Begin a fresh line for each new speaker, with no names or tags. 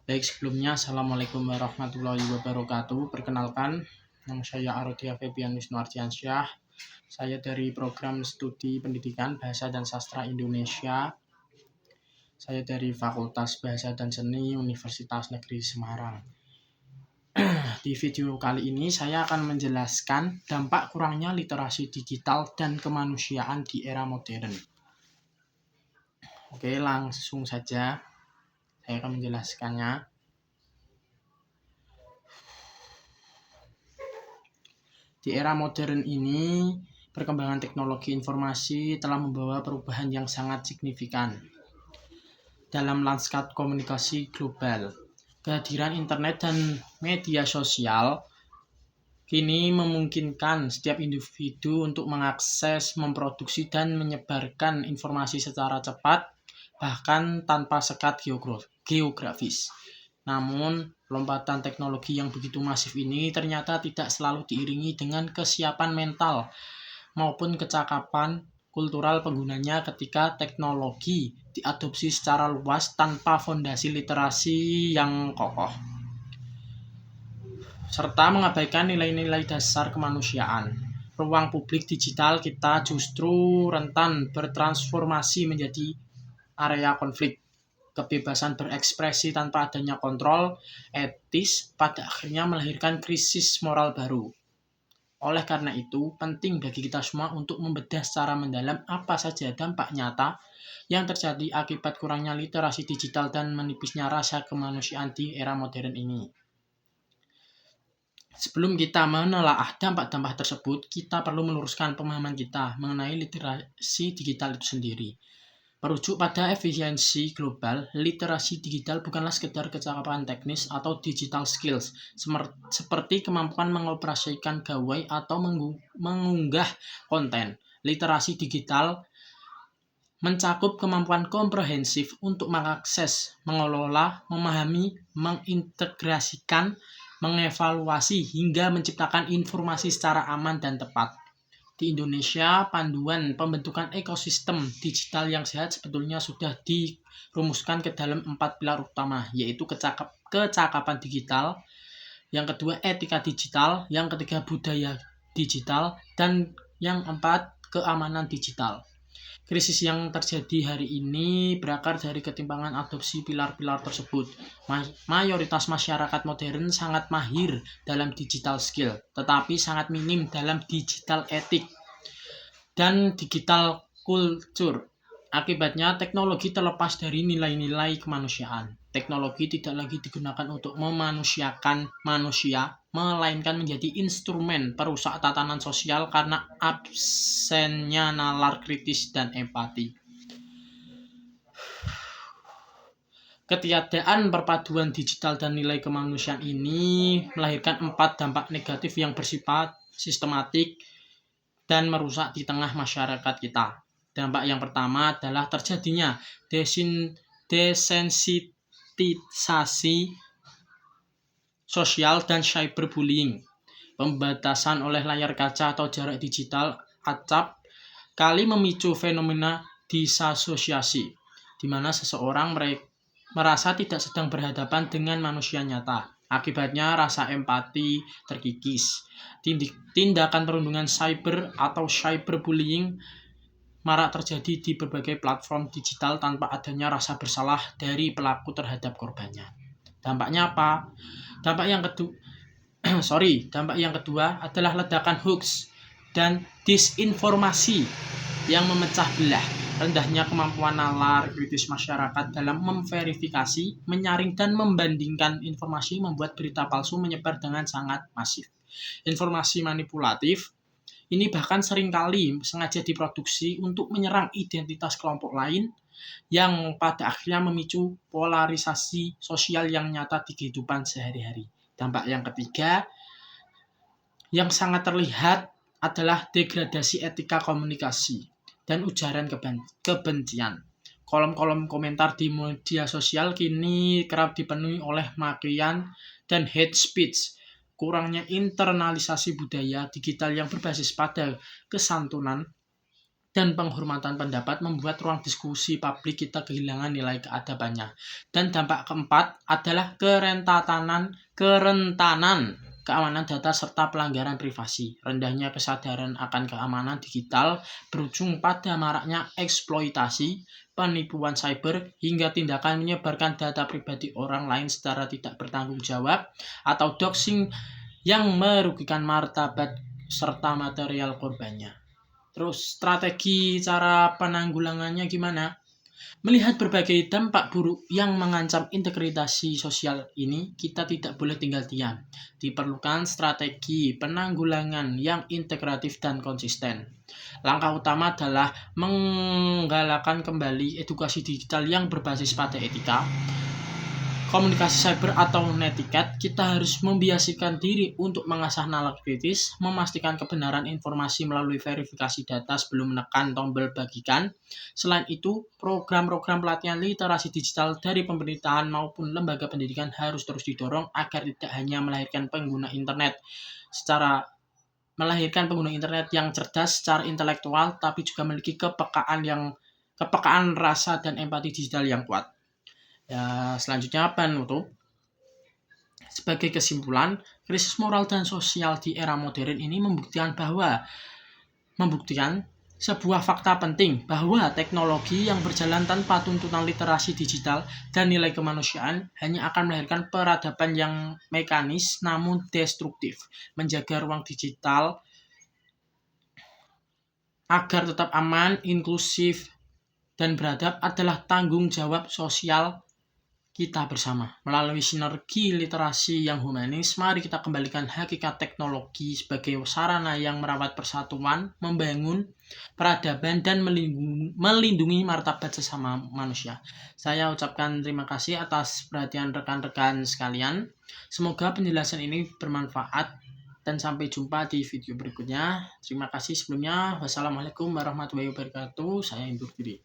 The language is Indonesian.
Baik, sebelumnya Assalamualaikum warahmatullahi wabarakatuh. Perkenalkan, nama saya Arodia Febianus Nuardiansyah. Saya dari program studi pendidikan Bahasa dan Sastra Indonesia. Saya dari Fakultas Bahasa dan Seni Universitas Negeri Semarang. Di video kali ini saya akan menjelaskan dampak kurangnya literasi digital dan kemanusiaan di era modern. Oke, langsung saja saya akan menjelaskannya. Di era modern ini, perkembangan teknologi informasi telah membawa perubahan yang sangat signifikan dalam lanskap komunikasi global. Kehadiran internet dan media sosial kini memungkinkan setiap individu untuk mengakses, memproduksi, dan menyebarkan informasi secara cepat, bahkan tanpa sekat geografis. Namun, lompatan teknologi yang begitu masif ini ternyata tidak selalu diiringi dengan kesiapan mental maupun kecakapan kultural penggunanya ketika teknologi diadopsi secara luas tanpa fondasi literasi yang kokoh, serta mengabaikan nilai-nilai dasar kemanusiaan. Ruang publik digital kita justru rentan bertransformasi menjadi area konflik. Kebebasan berekspresi tanpa adanya kontrol etis pada akhirnya melahirkan krisis moral baru. Oleh karena itu, penting bagi kita semua untuk membedah secara mendalam apa saja dampak nyata yang terjadi akibat kurangnya literasi digital dan menipisnya rasa kemanusiaan di era modern ini. Sebelum kita menelaah dampak-dampak tersebut, kita perlu meluruskan pemahaman kita mengenai literasi digital itu sendiri. Merujuk pada efisiensi global, literasi digital bukanlah sekedar kecakapan teknis atau digital skills, seperti kemampuan mengoperasikan gawai atau mengunggah konten. Literasi digital mencakup kemampuan komprehensif untuk mengakses, mengelola, memahami, mengintegrasikan, mengevaluasi, hingga menciptakan informasi secara aman dan tepat. Di Indonesia, panduan pembentukan ekosistem digital yang sehat sebetulnya sudah dirumuskan ke dalam 4 pilar utama, yaitu kecakapan digital, yang kedua etika digital, yang ketiga budaya digital, dan yang keempat keamanan digital. Krisis yang terjadi hari ini berakar dari ketimpangan adopsi pilar-pilar tersebut. Mayoritas masyarakat modern sangat mahir dalam digital skill, tetapi sangat minim dalam digital etik dan digital culture. Akibatnya, teknologi terlepas dari nilai-nilai kemanusiaan. Teknologi tidak lagi digunakan untuk memanusiakan manusia, melainkan menjadi instrumen perusak tatanan sosial karena absennya nalar kritis dan empati. Ketiadaan perpaduan digital dan nilai kemanusiaan ini melahirkan 4 dampak negatif yang bersifat sistematik dan merusak di tengah masyarakat kita. Dampak yang pertama adalah terjadinya desensitisasi sosial dan cyberbullying. Pembatasan oleh layar kaca atau jarak digital acap kali memicu fenomena disasosiasi, di mana seseorang merasa tidak sedang berhadapan dengan manusia nyata. Akibatnya rasa empati terkikis. Tindakan perundungan cyber atau cyberbullying marak terjadi di berbagai platform digital tanpa adanya rasa bersalah dari pelaku terhadap korbannya. Dampaknya apa? Dampak yang kedua adalah ledakan hoax dan disinformasi yang memecah belah. Rendahnya kemampuan nalar kritis masyarakat dalam memverifikasi, menyaring, dan membandingkan informasi membuat berita palsu menyebar dengan sangat masif. Informasi manipulatif ini bahkan seringkali sengaja diproduksi untuk menyerang identitas kelompok lain yang pada akhirnya memicu polarisasi sosial yang nyata di kehidupan sehari-hari. Dampak yang ketiga yang sangat terlihat adalah degradasi etika komunikasi dan ujaran kebencian. Kolom-kolom komentar di media sosial kini kerap dipenuhi oleh makian dan hate speech. Kurangnya internalisasi budaya digital yang berbasis pada kesantunan dan penghormatan pendapat membuat ruang diskusi publik kita kehilangan nilai keadabannya. Dan dampak keempat adalah kerentanan keamanan data serta pelanggaran privasi. Rendahnya kesadaran akan keamanan digital berujung pada maraknya eksploitasi, penipuan cyber, hingga tindakan menyebarkan data pribadi orang lain secara tidak bertanggung jawab atau doxing yang merugikan martabat serta material korbannya. Terus strategi cara penanggulangannya gimana? Melihat berbagai dampak buruk yang mengancam integritas sosial ini, kita tidak boleh tinggal diam. Diperlukan strategi penanggulangan yang integratif dan konsisten. Langkah utama adalah menggalakkan kembali edukasi digital yang berbasis pada etika, komunikasi cyber atau netiquette. Kita harus membiasakan diri untuk mengasah nalar kritis, memastikan kebenaran informasi melalui verifikasi data sebelum menekan tombol bagikan. Selain itu, program-program pelatihan literasi digital dari pemerintahan maupun lembaga pendidikan harus terus didorong agar tidak hanya melahirkan pengguna internet yang cerdas secara intelektual, tapi juga memiliki kepekaan rasa dan empati digital yang kuat. Ya, selanjutnya apa nutup? Sebagai kesimpulan, krisis moral dan sosial di era modern ini membuktikan sebuah fakta penting bahwa teknologi yang berjalan tanpa tuntutan literasi digital dan nilai kemanusiaan hanya akan melahirkan peradaban yang mekanis namun destruktif. Menjaga ruang digital agar tetap aman, inklusif, dan beradab adalah tanggung jawab sosial kita bersama. Melalui sinergi literasi yang humanis, mari kita kembalikan hakikat teknologi sebagai sarana yang merawat persatuan, membangun peradaban, dan melindungi martabat sesama manusia. Saya ucapkan terima kasih atas perhatian rekan-rekan sekalian. Semoga penjelasan ini bermanfaat dan sampai jumpa di video berikutnya. Terima kasih sebelumnya. Wassalamualaikum warahmatullahi wabarakatuh. Saya undur diri.